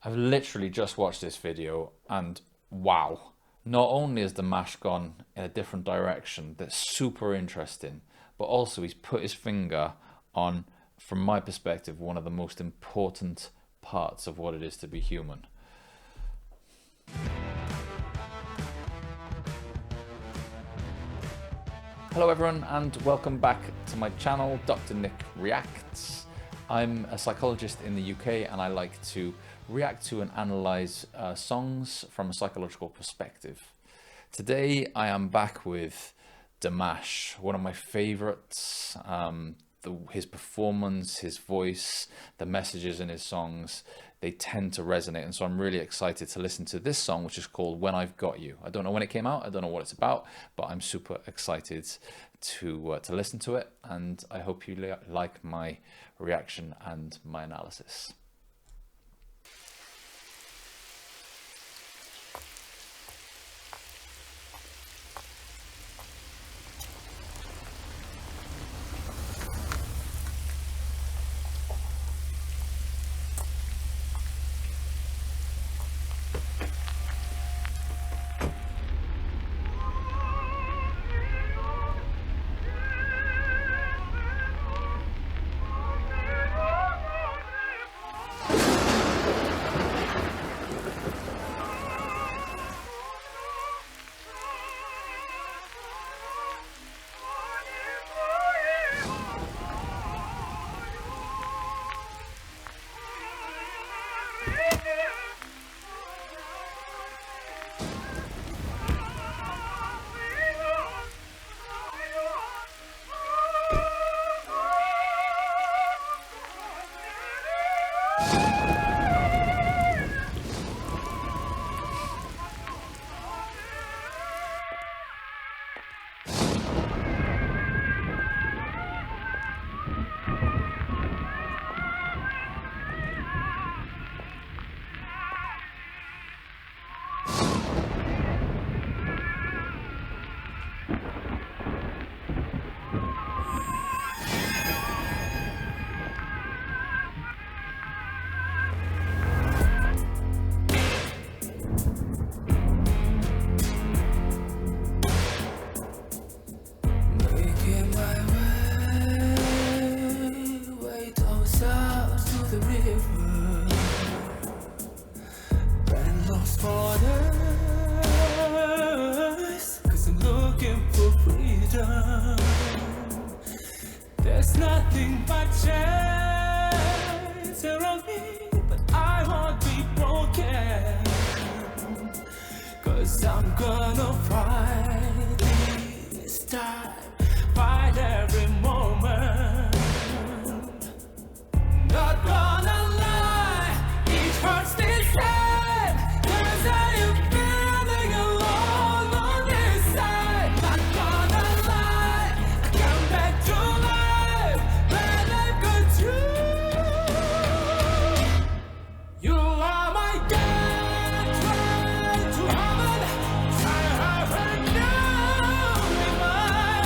I've literally just watched this video and wow, not only has Dimash gone in a different direction that's super interesting, but also he's put his finger on, from my perspective, one of the most important parts of what it is to be human. Hello everyone and welcome back to my channel, Dr. Nick Reacts. I'm a psychologist in the UK and I like to react to and analyze songs from a psychological perspective. Today I am back with Dimash, one of my favorites. His performance, his voice, the messages in his songs, they tend to resonate, and so I'm really excited to listen to this song, which is called When I've Got You. I don't know when it came out, I don't know what it's about, but I'm super excited to listen to it, and I hope you like my reaction and my analysis. There's nothing but chance around me, but I won't be broken, 'cause I'm gonna fight this time, fight every moment. Not gonna lie, it hurts this time, 'cause I am feeling alone on this side. Not gonna lie, I come back to life when I've got you. You are my gateway to heaven. I haven't known in my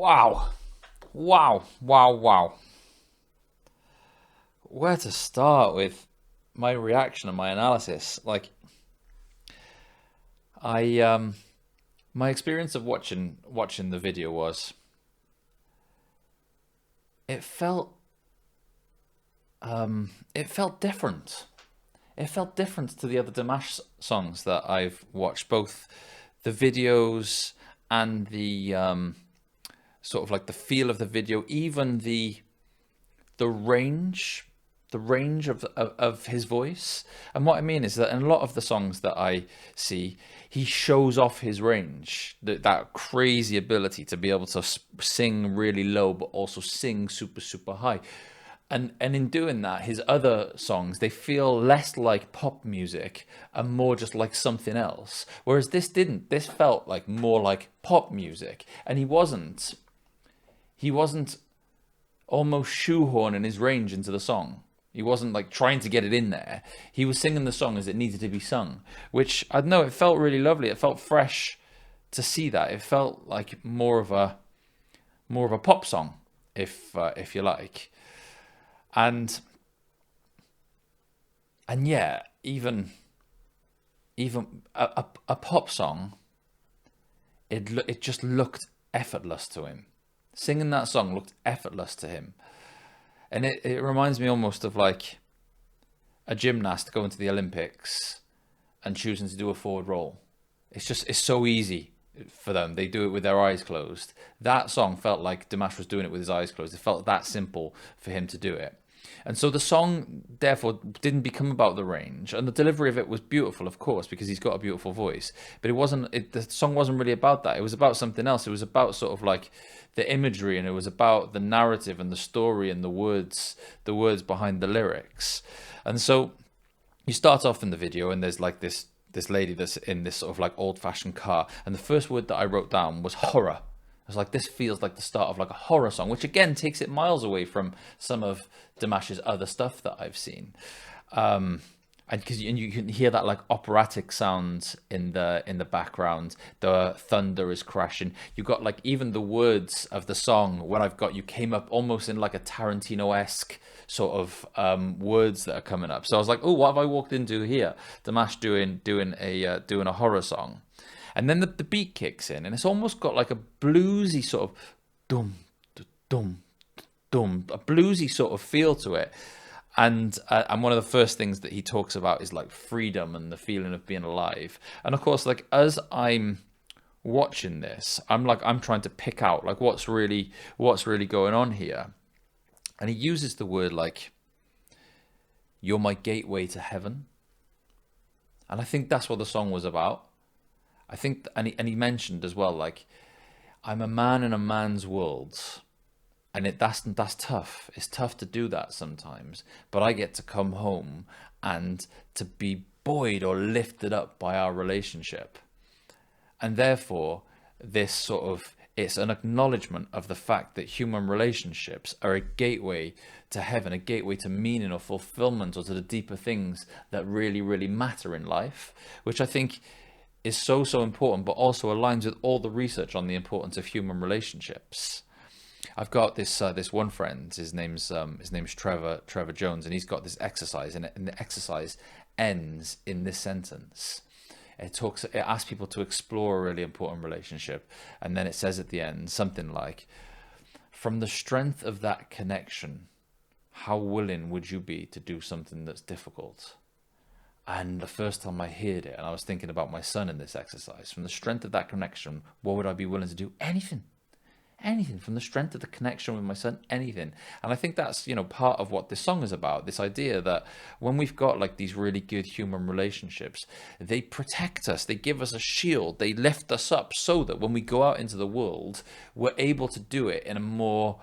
Wow. Wow. Wow. Wow. Where to start with my reaction and my analysis? Like, my experience of watching the video was, it felt different. It felt different to the other Dimash songs that I've watched, both the videos and the sort of like the feel of the video, even the range, the range of his voice. And what I mean is that in a lot of the songs that I see, he shows off his range, that crazy ability to be able to sing really low but also sing super super high. And in doing that, his other songs, they feel less like pop music and more just like something else. Whereas this didn't. This felt like more like pop music. And he wasn't almost shoehorning his range into the song. He wasn't like trying to get it in there. He was singing the song as it needed to be sung, which I don't know, it felt really lovely. It felt fresh to see that. It felt like more of a pop song, if you like. And yeah, even a pop song, it just looked effortless to him. Singing that song looked effortless to him. And it reminds me almost of like a gymnast going to the Olympics and choosing to do a forward roll. It's so easy for them. They do it with their eyes closed. That song felt like Dimash was doing it with his eyes closed. It felt that simple for him to do it. And so the song, therefore, didn't become about the range. And the delivery of it was beautiful, of course, because he's got a beautiful voice. But the song wasn't really about that. It was about something else. It was about sort of like the imagery, and it was about the narrative and the story and the words behind the lyrics. And so you start off in the video, and there's like this lady that's in this sort of like old-fashioned car. And the first word that I wrote down was horror. I was like, this feels like the start of like a horror song, which again takes it miles away from some of Dimash's other stuff that I've seen. And you can hear that like operatic sound in the background. The thunder is crashing. You got like even the words of the song. When I've got you came up almost in like a Tarantino-esque sort of words that are coming up. So I was like, oh, what have I walked into here? Dimash doing a horror song. And then the beat kicks in, and it's almost got like a bluesy sort of dum, dum, dum, a bluesy sort of feel to it. And one of the first things that he talks about is like freedom and the feeling of being alive. And of course, like as I'm watching this, I'm trying to pick out like what's really going on here. And he uses the word like, "You're my gateway to heaven." And I think that's what the song was about. I think, and he mentioned as well, like, I'm a man in a man's world, and that's tough. It's tough to do that sometimes, but I get to come home and to be buoyed or lifted up by our relationship. And therefore, this sort of, it's an acknowledgement of the fact that human relationships are a gateway to heaven, a gateway to meaning or fulfillment or to the deeper things that really, really matter in life, which I think is so important, but also aligns with all the research on the importance of human relationships. I've got this one friend. His name's Trevor Jones, and he's got this exercise, and the exercise ends in this sentence. It asks people to explore a really important relationship, and then it says at the end something like, "From the strength of that connection, how willing would you be to do something that's difficult?" And the first time I heard it, and I was thinking about my son in this exercise, from the strength of that connection, what would I be willing to do? Anything. From the strength of the connection with my son, anything. And I think that's, part of what this song is about, this idea that when we've got like these really good human relationships, they protect us, they give us a shield, they lift us up so that when we go out into the world, we're able to do it in we're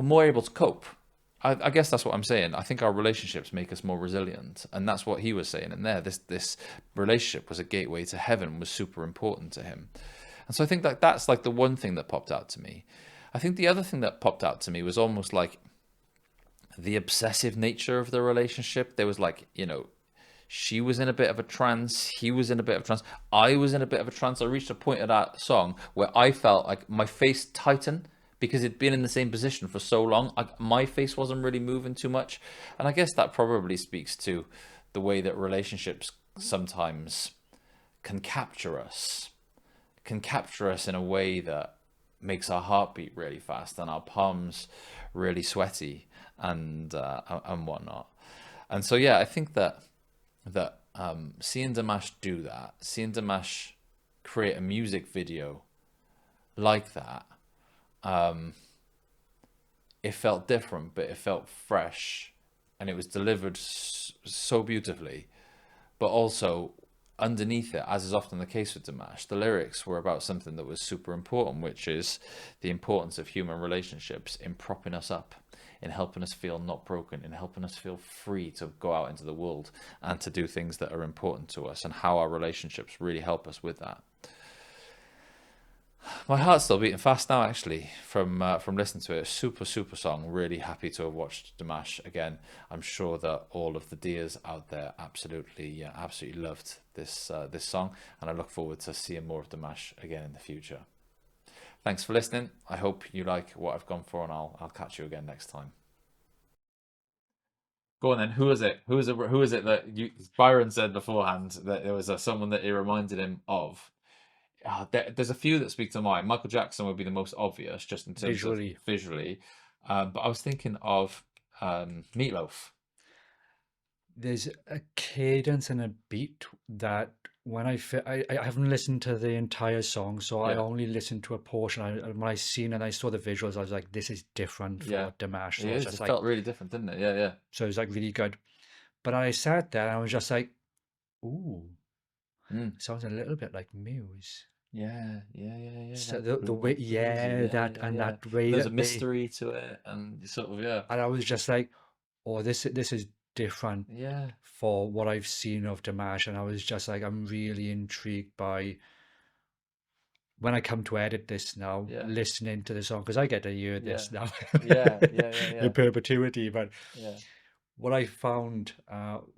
more able to cope. I guess that's what I'm saying. I think our relationships make us more resilient, and that's what he was saying in there. This relationship was a gateway to heaven, was super important to him. And so I think that that's like the one thing that popped out to me. I think the other thing that popped out to me was almost like the obsessive nature of the relationship. There was like, She was in a bit of a trance. He was in a bit of a trance. I was in a bit of a trance. I reached a point of that song where I felt like my face tighten because it'd been in the same position for so long. My face wasn't really moving too much. And I guess that probably speaks to the way that relationships sometimes can capture us in a way that makes our heart beat really fast and our palms really sweaty and whatnot. And so yeah, I think that seeing Dimash do that, seeing Dimash create a music video like that, it felt different, but it felt fresh, and it was delivered so beautifully. But also underneath it, as is often the case with Dimash, the lyrics were about something that was super important, which is the importance of human relationships in propping us up, in helping us feel not broken, in helping us feel free to go out into the world and to do things that are important to us, and how our relationships really help us with that. My heart's still beating fast now, actually, from listening to it. Super, super song. Really happy to have watched Dimash again. I'm sure that all of the dears out there absolutely, absolutely loved this song, and I look forward to seeing more of Dimash again in the future. Thanks for listening. I hope you like what I've gone for, and I'll catch you again next time. Go on then. Who is it? Who is it? Who is it that you? Byron said beforehand that there was someone that it reminded him of. There's a few that speak to mind. Michael Jackson would be the most obvious, just in terms of Visually. visually. But I was thinking of Meatloaf. There's a cadence and a beat that when I haven't listened to the entire song, so I Yeah, only listened to a portion. When I seen and I saw the visuals, I was like, this is different yeah, for Dimash. it So it's is. just It like, felt really different, didn't it? Yeah, yeah, so it's like really good. But I sat there and I was just like, ooh, mm. sounds a little bit like Muse. Yeah, yeah, yeah, yeah. So Like the way, bluesy. yeah, Yeah, that yeah, and yeah. that way There's a that they, mystery to it, and sort of yeah, and I was just like, oh, this is different yeah, for what I've seen of Dimash, and I was just like, I'm really intrigued by when I come to edit this now, yeah, listening to the song, because I get to hear yeah, this now yeah, yeah, yeah, in yeah, perpetuity. But yeah, what I found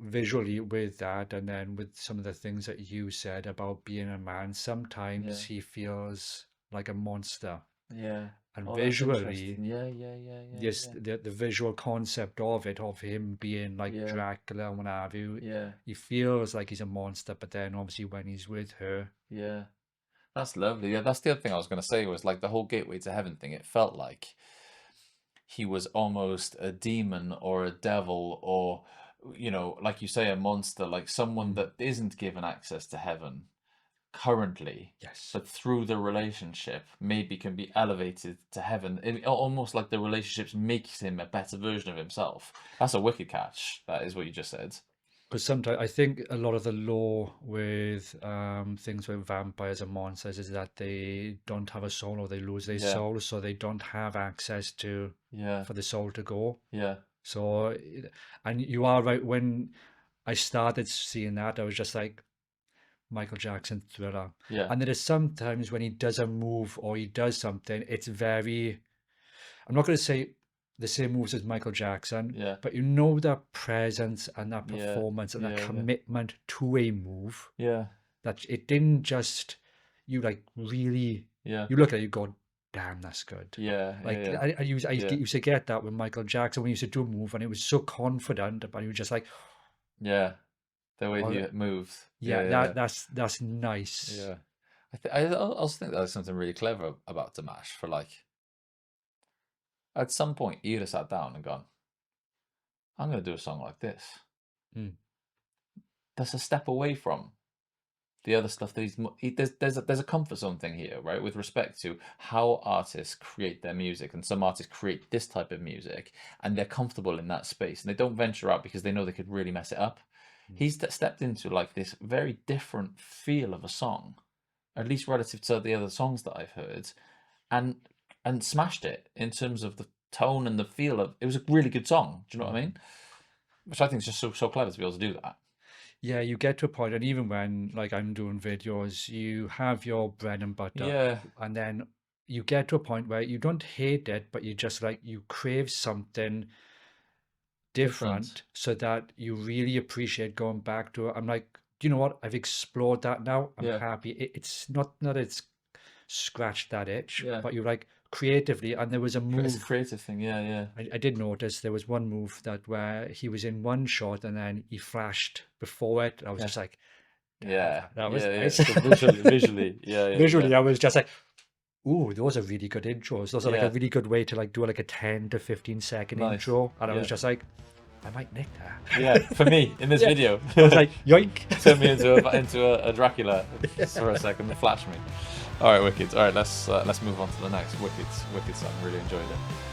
visually with that, and then with some of the things that you said about being a man, sometimes yeah, he feels like a monster. yeah. And Oh, that's visually, interesting. Yeah, yeah, yeah, yeah, yes, yeah, the visual concept of him being like yeah, Dracula and what have you, yeah, he feels like he's a monster, but then obviously when he's with her, yeah. That's lovely. Yeah, that's the other thing I was going to say was like the whole gateway to heaven thing. It felt like he was almost a demon or a devil or, like you say, a monster, like someone mm, that isn't given access to heaven currently, yes. but through the relationship maybe can be elevated to heaven. Almost like the relationships makes him a better version of himself. That's a wicked catch. That is what you just said. Because sometimes I think a lot of the law with things with vampires and monsters is that they don't have a soul or they lose their Yeah, soul, so they don't have access to yeah, for the soul to go. yeah, So, and you are right. When I started seeing that, I was just like Michael Jackson Thriller. yeah, And there is sometimes when he does a move or he does something, it's very I'm not going to say the same moves as Michael Jackson, yeah, but you know that presence and that yeah, performance and that yeah, yeah, commitment to a move yeah, that it didn't just you like really yeah, you look at it you go damn that's good. yeah, yeah, Like yeah, I yeah, used to get that with Michael Jackson when he used to do a move and it was so confident, but he was just like, yeah. The way oh he moved. yeah, Yeah, yeah, that's nice. yeah. I also think there's something really clever about Dimash for like at some point you'd have sat down and gone, I'm gonna do a song like this. Mm, That's a step away from the other stuff that there's a comfort zone thing here, right? With respect to how artists create their music, and some artists create this type of music, and they're comfortable in that space, and they don't venture out because they know they could really mess it up. mm. He's stepped into like this very different feel of a song, at least relative to the other songs that I've heard, and smashed it in terms of the tone and the feel of. It was a really good song. Do you know what I Mm. mean? Which I think is just so clever to be able to do that. Yeah, you get to a point, and even when like I'm doing videos, you have your bread and butter, Yeah, and then you get to a point where you don't hate it, but you just like you crave something different so that you really appreciate going back to it. I'm like, you know what? I've explored that now. I'm Yeah. happy. It's not that it's scratched that itch, Yeah. but you're like creatively. And there was a It's a move. creative thing. Yeah. I did notice there was one move that where he was in one shot and then he flashed before it. I was just like, Yeah. that was Yeah. nice. So visually. Yeah. Visually, I was just like, ooh, those are really good intros. Those are like Yeah. a really good way to like do like a 10 to 15-second Nice. intro. And I was Yeah. just like, I might nick that. Yeah. For me in this video. I was like, yoink. Turn me into a Dracula for a second and flash me. All right, wicked. All right, let's move on to the next wicked song. Really enjoyed it.